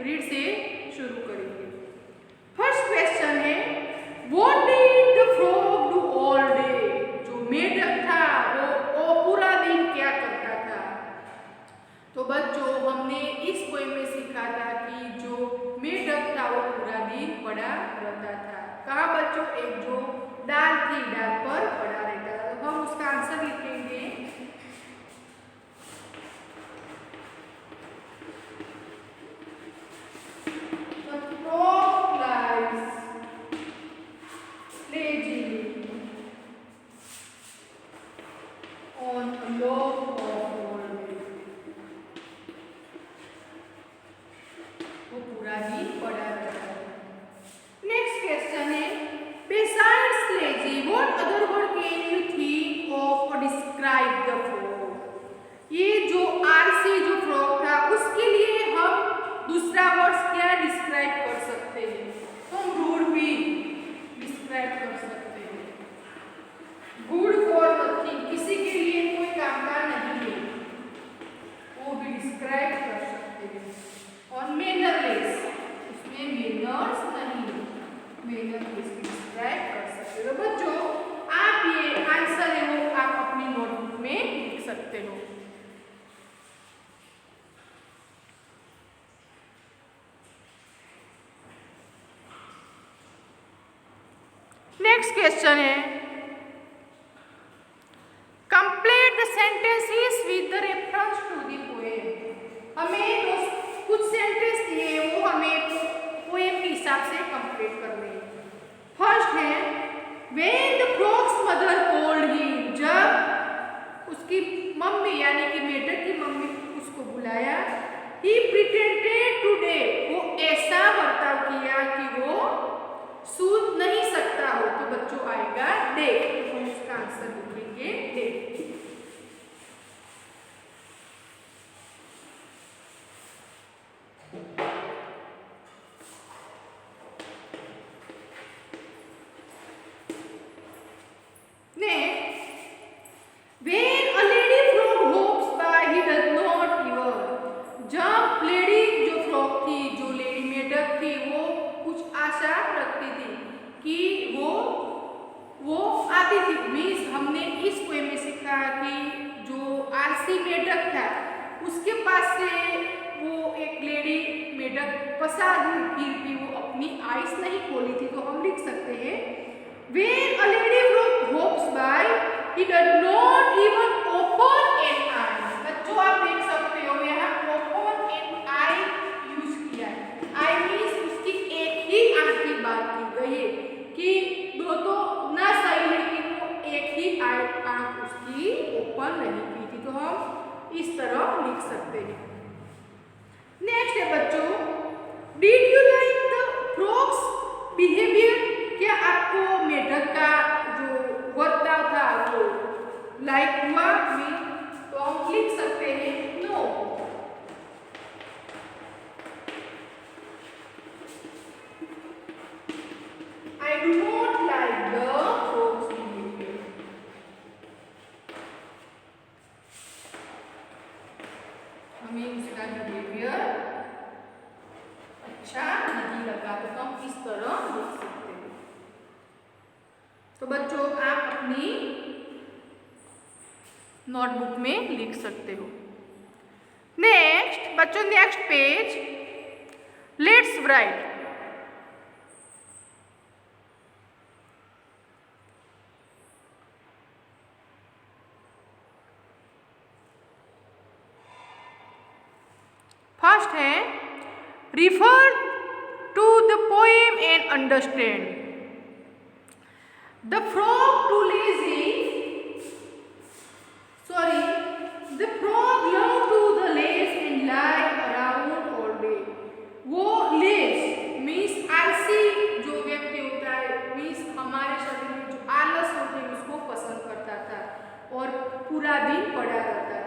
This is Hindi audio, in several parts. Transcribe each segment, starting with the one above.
रीड से शुरू करेंगे। फर्स्ट क्वेश्चन है, what did the frog do all day? जो मेढक था वो पूरा दिन क्या करता था? तो बच्चों हमने इस पोएम में सीखा था कि जो मेढक था वो पूरा दिन पड़ा रहता था। कहाँ बच्चों? एक जो डाल थी, डाल पर पड़ा रहता था। तो हम उसका आंसर लिखेंगे। नेक्स्ट क्वेश्चन है, complete the sentences with the reference to the poem. हमें कुछ सेंटेंस दिए वो हमें पोएम के हिसाब से कंप्लीट करने हैं। फर्स्ट है, when the frogs mother called him, जब उसकी मम्मी यानी कि मेढक की मम्मी उसको बुलाया, ही प्रिटेंडेड टू डे, वो ऐसा बर्ताव किया कि वो सूझ नहीं सकता हो। तो बच्चों आएगा डे, तो हम इसका आंसर लिखेंगे डे। उसके पास से वो एक लेडी मेढक पसार हुई, फिर भी वो अपनी आईज नहीं खोली थी। तो हम लिख सकते हैं, When a lady frog hops by, he does not even open an eye। बच्चों आप देख सकते हो यहाँ open an eye यूज किया है। आई मीन्स उसकी एक ही आंख की बात की गई है कि दो तो ना सही, लेकिन वो एक ही आंख उसकी ओपन नहीं की थी। तो हम इस तरह लिख सकते हैं। नेक्स्ट है बच्चों, did you like the frog's behaviour? क्या आपको मेढक का जो बर्ताव था वो लाइक हुआ? तो हम लिख सकते हैं no. I do not like the frog's behaviour. हमें उसका बिहेवियर अच्छा नहीं लगा। तो हम इस तरह लिख सकते हैं। तो बच्चों आप अपनी नोटबुक में लिख सकते हो। नेक्स्ट बच्चों, next page, let's write. First है, refer to the poem and understand. The frog too lazy, the frog love to the ledge and lie around all day. वो लेज मीन्स आलसी जो व्यक्ति होता है, मीन्स हमारे शरीर में जो आलस होते हैं उसको पसंद करता था और पूरा दिन पड़ा रहता था।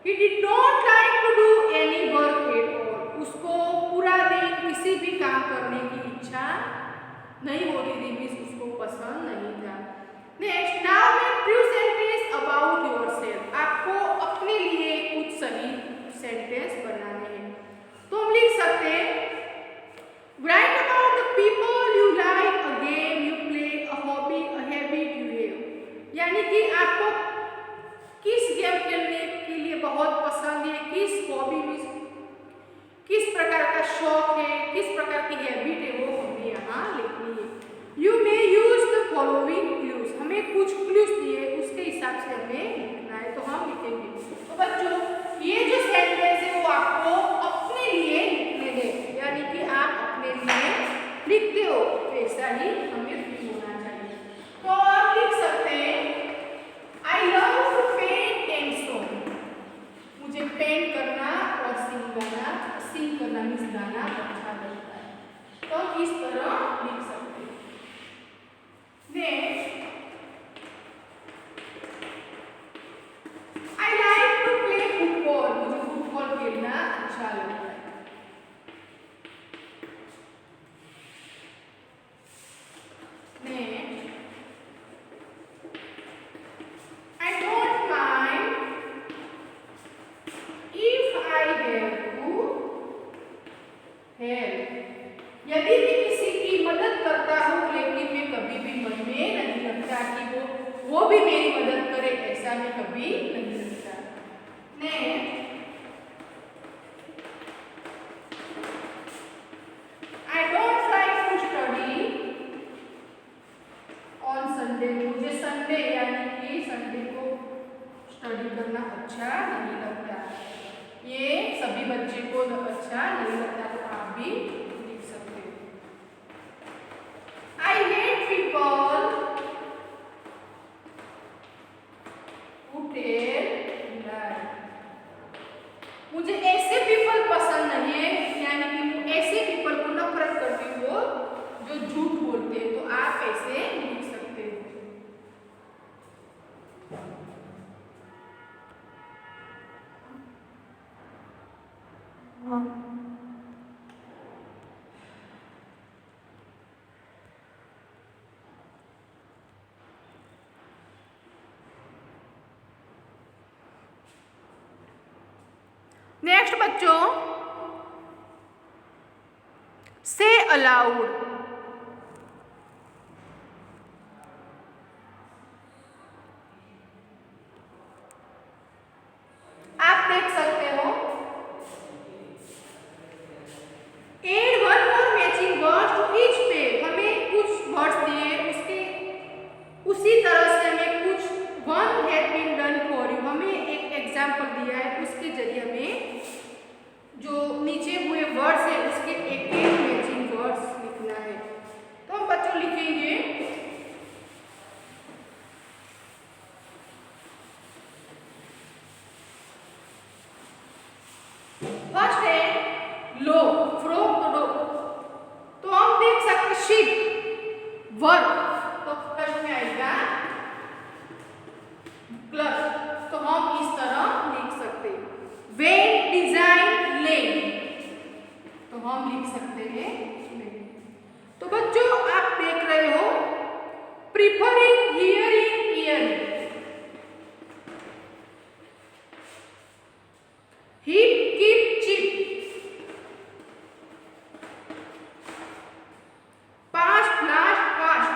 He did not like to do any work at all। उसको पूरा दिन किसी भी काम करने की इच्छा नहीं होती थी, मीन्स उसको पसंद नहीं था। Next, now make few sentence about yourself. आपको अपने लिए कुछ सही सेंटेंस बनाने हैं। तो हम लिख सकते हैं, हमें लिखना है, तो हम लिखेंगे। तो बच्चों ये जो सेंटेंस है वो आपको अपने लिए लिखने हैं, यानी कि आप अपने लिए लिखते हो, ऐसा ही हमें फील होना चाहिए। तो आप लिख सकते हैं I love to paint and song, मुझे पेंट करना और सिंग करना मीन्स गाना अच्छा लगता है, तो हम इस तरह लिख सकते हैं। Next I like to play football, मुझे फुटबॉल खेलना अच्छा लगता है। Next I don't mind if I have to help, यदि मैं किसी की मदद करता हूँ लेकिन मैं कभी भी मन में नहीं लगता कि वो भी मेरी मदद करे, ऐसा मैं कभी नहीं लगता। Next I don't like to study on Sunday, मुझे संडे यानी कि संडे को स्टडी करना अच्छा नहीं लगता, ये सभी बच्चे को अच्छा नहीं लगता, तो आप भी लिख सकते हो। I hate people who tell lies, मुझे ऐसे पीपल पसंद नहीं है, यानी कि मैं ऐसे पीपल को नफरत करती हूँ जो झूठ बोलते हैं, तो आप ऐसे लिख सकते हो। नेक्स्ट बच्चों से अलाउड, आप देख सकते हो एड वन और matching words to each page, हमें कुछ वर्ड्स दिए, उसके उसी तरह से हमें कुछ one had been done for you, हमें एक एग्जांपल दिया है, उसके जरिए हमें जो नीचे हुए वर्ड्स है उसके एक एक मैचिंग वर्ड्स लिखना है। तो हम बच्चों लिखेंगे फर्स्ट है लो, फ्रॉम लो, तो हम देख सकते शिप वर्क, तो फर्स्ट में आएगा क्लब, तो हम इस तरह लिख सकते हैं। वेन डिजाइन लेन, तो हम लिख सकते हैं लेन। तो बच्चों आप देख रहे हो preferring hearing earring, hip keep chip, past last fast,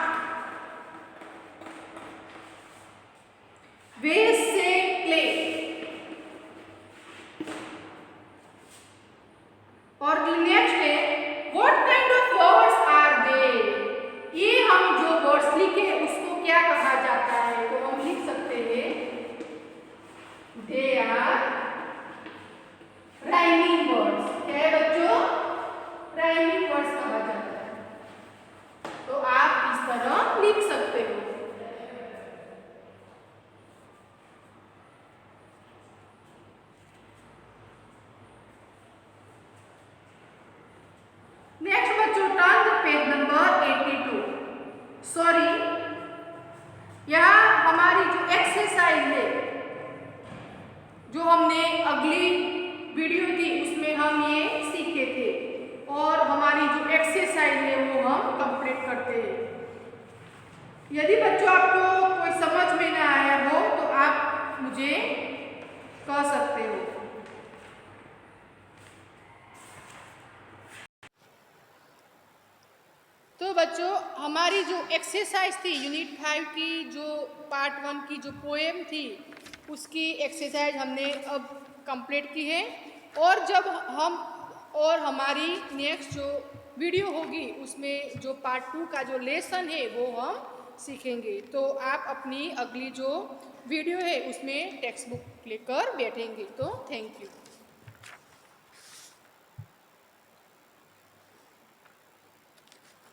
west से क्ले, और नेक्स्ट है what kind of words are they, ये हम जो वर्ड्स लिखे उसको क्या कहा जाता है, तो हम लिख सकते हैं दे आर राइमिंग वर्ड्स, है बच्चों राइमिंग वर्ड्स कहा जाता है, तो आप इस तरह लिख सकते हो। नेक्स्ट बच्चों टर्न पेज नंबर 82, सॉरी यहाँ हमारी जो एक्सरसाइज है जो हमने अगली वीडियो थी उसमें हम ये सीखे थे, और हमारी जो एक्सरसाइज है वो हम कंप्लीट करते हैं। यदि बच्चों आपको कोई समझ में ना आया हो तो आप मुझे कह सकते हो। तो बच्चों हमारी जो एक्सरसाइज थी यूनिट 5 की जो पार्ट 1 की जो पोएम थी उसकी एक्सरसाइज हमने अब कंप्लीट की है, और जब हम और हमारी नेक्स्ट जो वीडियो होगी उसमें जो पार्ट 2 का जो लेसन है वो हम सीखेंगे। तो आप अपनी अगली जो वीडियो है उसमें टेक्स्ट बुक लेकर बैठेंगे। तो थैंक यू।